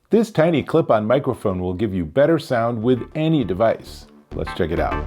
This tiny clip-on microphone will give you better sound with any device. Let's check it out.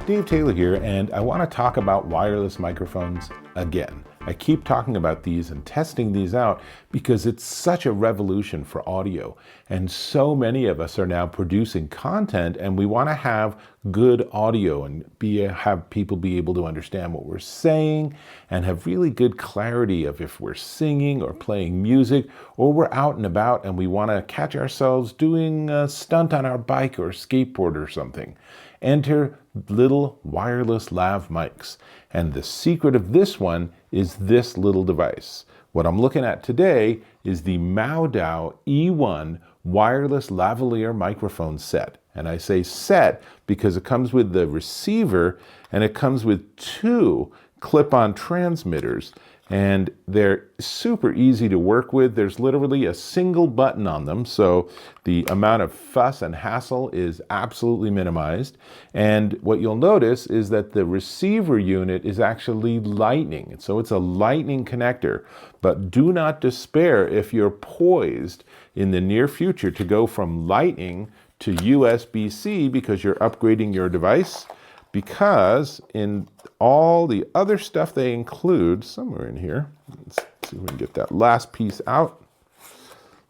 Dave Taylor here, and I want to talk about wireless microphones again. I keep talking about these and testing these out because it's such a revolution for audio. And so many of us are now producing content, and we want to have good audio and have people be able to understand what we're saying and have really good clarity of if we're singing or playing music, or we're out and about and we want to catch ourselves doing a stunt on our bike or skateboard or something. Enter little wireless lav mics. And the secret of this one is this little device. What I'm looking at today is the Moudou E1 wireless lavalier microphone set. And I say set because it comes with the receiver and it comes with two clip-on transmitters. And they're super easy to work with. There's literally a single button on them, so the amount of fuss and hassle is absolutely minimized. And what you'll notice is that the receiver unit is actually lightning. So it's a lightning connector. But do not despair if you're poised in the near future to go from lightning to USB-C because you're upgrading your device. Because in all the other stuff they include, somewhere in here, let's see if we can get that last piece out.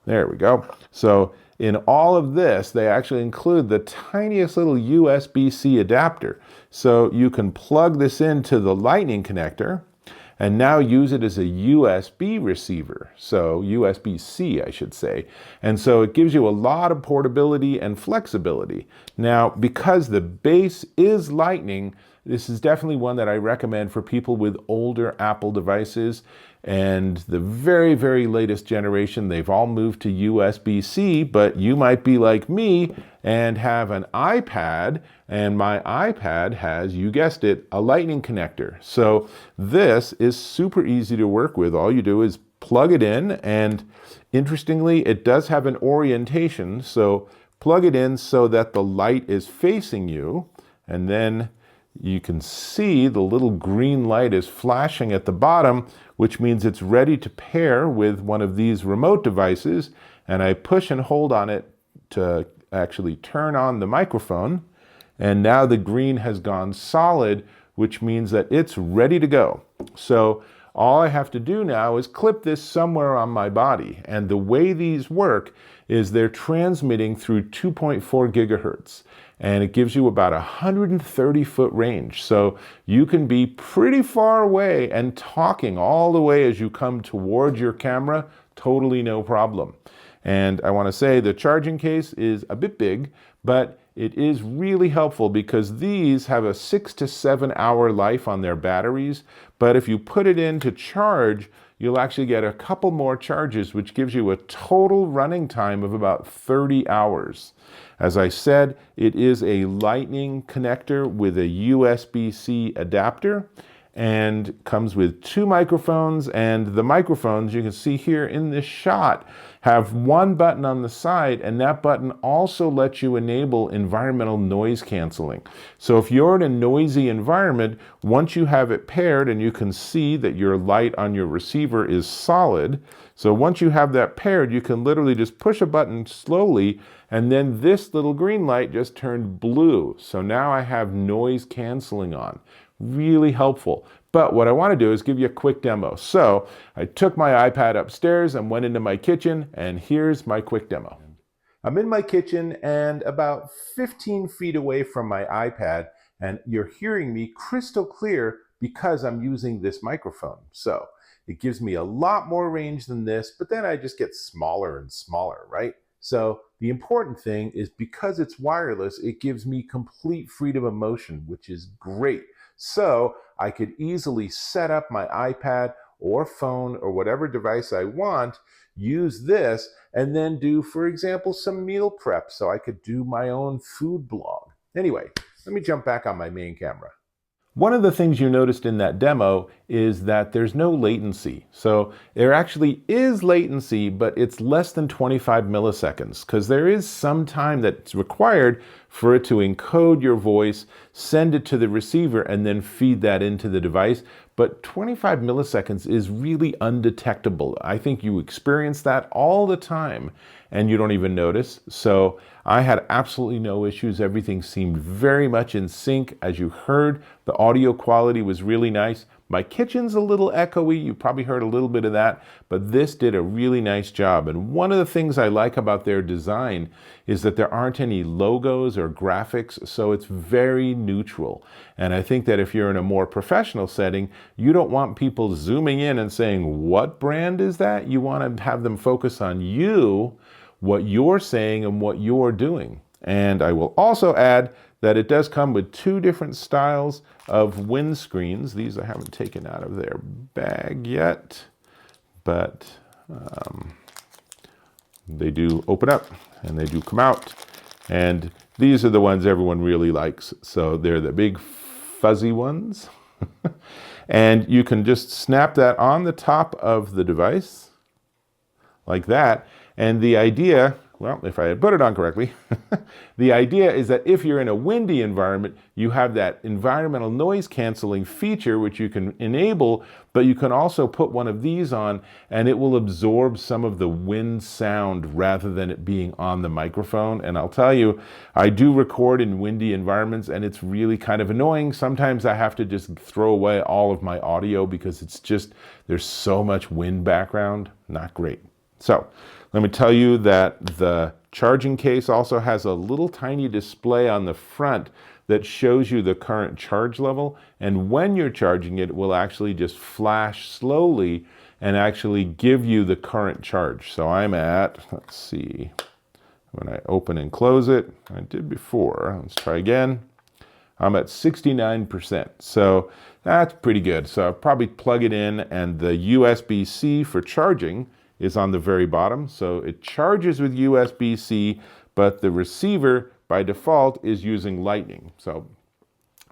There we go. So in all of this, they actually include the tiniest little USB-C adapter. So you can plug this into the lightning connector and now use it as a USB receiver, so USB-C, I should say. And so it gives you a lot of portability and flexibility. Now, because the base is lightning, this is definitely one that I recommend for people with older Apple devices. And the very, very latest generation, they've all moved to USB-C, but you might be like me and have an iPad, and my iPad has, you guessed it, a lightning connector. So this is super easy to work with. All you do is plug it in, and interestingly, it does have an orientation. So plug it in so that the light is facing you, and then you can see the little green light is flashing at the bottom, which means it's ready to pair with one of these remote devices. And I push and hold on it to actually turn on the microphone. And now the green has gone solid, which means that it's ready to go. So all I have to do now is clip this somewhere on my body. And the way these work is they're transmitting through 2.4 gigahertz. And it gives you about 130-foot range. So you can be pretty far away and talking all the way as you come towards your camera, totally no problem. And I want to say the charging case is a bit big, but it is really helpful because these have a 6 to 7 hour life on their batteries. But if you put it in to charge, you'll actually get a couple more charges, which gives you a total running time of about 30 hours. As I said, it is a lightning connector with a USB-C adapter and comes with two microphones, and the microphones you can see here in this shot have one button on the side, and that button also lets you enable environmental noise canceling. So if you're in a noisy environment, once you have it paired and you can see that your light on your receiver is solid, so once you have that paired, you can literally just push a button slowly, and then this little green light just turned blue. So now I have noise canceling on. Really helpful. But what I want to do is give you a quick demo. So I took my iPad upstairs and went into my kitchen, and here's my quick demo. I'm in my kitchen and about 15 feet away from my iPad, and you're hearing me crystal clear because I'm using this microphone. So it gives me a lot more range than this, but then I just get smaller and smaller, right? So the important thing is because it's wireless, it gives me complete freedom of motion, which is great. So I could easily set up my iPad or phone or whatever device I want, use this, and then do, for example, some meal prep so I could do my own food blog. Anyway, let me jump back on my main camera. One of the things you noticed in that demo is that there's no latency. So there actually is latency, but it's less than 25 milliseconds because there is some time that's required for it to encode your voice, send it to the receiver, and then feed that into the device. But 25 milliseconds is really undetectable. I think you experience that all the time and you don't even notice. So I had absolutely no issues. Everything seemed very much in sync. As you heard, the audio quality was really nice. My kitchen's a little echoey. You probably heard a little bit of that, but this did a really nice job. And one of the things I like about their design is that there aren't any logos or graphics, so it's very neutral. And I think that if you're in a more professional setting, you don't want people zooming in and saying, what brand is that? You want to have them focus on you, what you're saying and what you're doing. And I will also add that it does come with two different styles of windscreens. These I haven't taken out of their bag yet, but they do open up and they do come out. And these are the ones everyone really likes. So they're the big fuzzy ones. And you can just snap that on the top of the device like that. And the idea, well, if I had put it on correctly, the idea is that if you're in a windy environment, you have that environmental noise canceling feature, which you can enable, but you can also put one of these on and it will absorb some of the wind sound rather than it being on the microphone. And I'll tell you, I do record in windy environments and it's really kind of annoying. Sometimes I have to just throw away all of my audio because it's just, there's so much wind background. Not great. So let me tell you that the charging case also has a little tiny display on the front that shows you the current charge level. And when you're charging it, it will actually just flash slowly and actually give you the current charge. So I'm at, let's see, when I open and close it, I did before, let's try again. I'm at 69%. So that's pretty good. So I'll probably plug it in, and the USB-C for charging is on the very bottom. So it charges with USB-C, but the receiver by default is using Lightning. So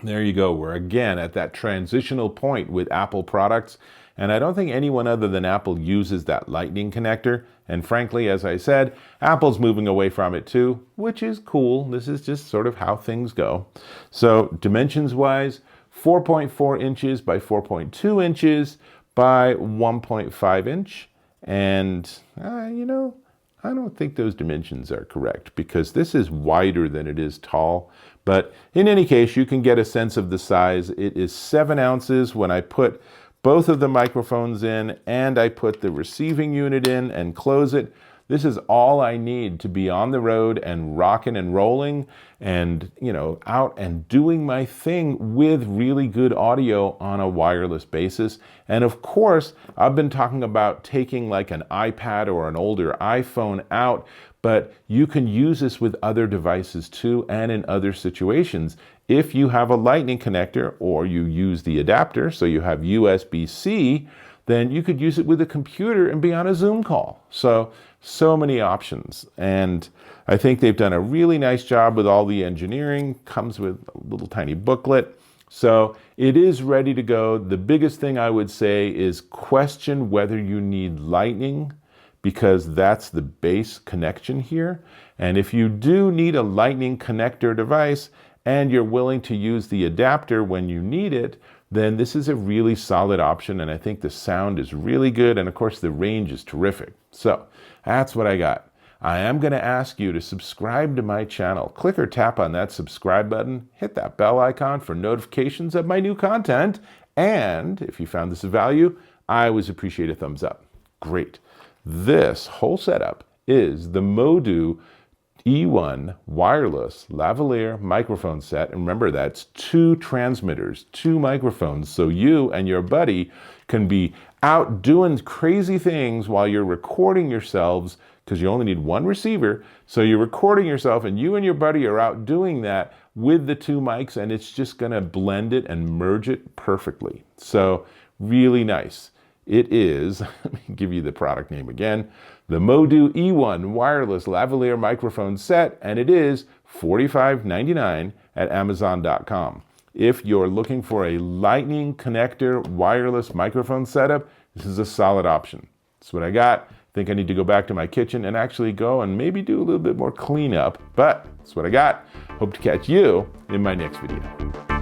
there you go. We're again at that transitional point with Apple products. And I don't think anyone other than Apple uses that Lightning connector. And frankly, as I said, Apple's moving away from it too, which is cool. This is just sort of how things go. So dimensions wise, 4.4 inches by 4.2 inches by 1.5 inch. And, you know, I don't think those dimensions are correct because this is wider than it is tall. But in any case, you can get a sense of the size. It is 7 ounces when I put both of the microphones in and I put the receiving unit in and close it. This is all I need to be on the road and rocking and rolling and, you know, out and doing my thing with really good audio on a wireless basis. And of course, I've been talking about taking like an iPad or an older iPhone out, but you can use this with other devices too and in other situations. If you have a Lightning connector or you use the adapter, so you have USB-C, then you could use it with a computer and be on a Zoom call. So many options. And I think they've done a really nice job with all the engineering. Comes with a little tiny booklet. So it is ready to go. The biggest thing I would say is question whether you need Lightning, because that's the base connection here. And if you do need a Lightning connector device and you're willing to use the adapter when you need it, then this is a really solid option. And I think the sound is really good. And of course, the range is terrific. So that's what I got. I am going to ask you to subscribe to my channel. Click or tap on that subscribe button. Hit that bell icon for notifications of my new content. And if you found this of value, I always appreciate a thumbs up. Great. This whole setup is the Moudou E1 wireless lavalier microphone set. And remember, that's 2 transmitters, 2 microphones. So you and your buddy can be out doing crazy things while you're recording yourselves, because you only need 1 receiver. So you're recording yourself and you and your buddy are out doing that with the 2 mics, and it's just going to blend it and merge it perfectly. So really nice. It is, let me give you the product name again, the Moudou E1 wireless lavalier microphone set, and it is $45.99 at Amazon.com. If you're looking for a Lightning connector wireless microphone setup, this is a solid option. That's what I got. I think I need to go back to my kitchen and actually go and maybe do a little bit more cleanup, but that's what I got. Hope to catch you in my next video.